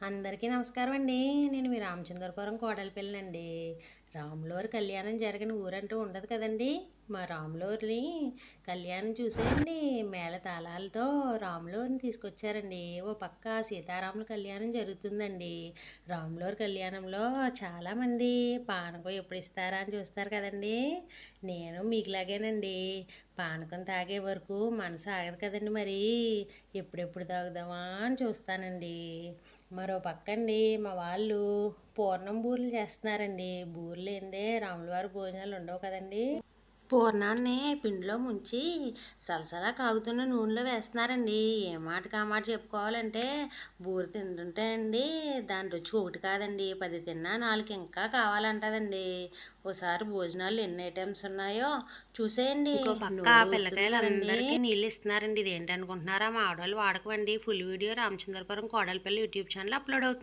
అందరికీ నమస్కారం అండి. నేను మీ రామచంద్రపురం కోడలిపిల్లనండి. రాములవారి కళ్యాణం జరిగిన ఊరంటూ ఉండదు కదండీ! మా రాములవారిని కళ్యాణం చూసేయండి మేళతాళాలతో రాములవారిని తీసుకొచ్చారండి. ఓ పక్క సీతారాముల కళ్యాణం జరుగుతుందండి. రాములవారి కళ్యాణంలో చాలామంది పానకం ఎప్పుడు ఇస్తారా అని చూస్తారు కదండీ! నేను మీకులాగేనండి. పానకం తాగే వరకు మనసు ఆగదు కదండి మరి. ఎప్పుడెప్పుడు తాగుదామా అని చూస్తానండి. మరో పక్కండి మా వాళ్ళు పూర్ణం బూరెలు చేస్తున్నారండి. బూరెలు ఏందే రాములవారి భోజనాలు ఉండవు కదండి. పూర్ణాన్ని పిండిలో ముంచి సలసలా కాగుతున్న నూనెలో వేస్తున్నారండి. ఏ మాటకి ఆ మాట చెప్పుకోవాలంటే బూరె తింటుంటే అండి దాని రుచి ఒకటి కాదండి, 10 తిన్నా 4 ఇంకా కావాలంటదండి. ఓసారి భోజనాలు ఎన్ని ఐటమ్స్ ఉన్నాయో చూసేయండి. ఇంకో పక్క పిల్లకాయలు అందరికీ నీళ్ళు ఇస్తున్నారండి. ఇది ఏంటనుకుంటున్నారా? మా ఆడవాళ్ళు వాడకవండి. Full video Ramachandrapuram Kodalipalli YouTube channel upload అవుతుంది.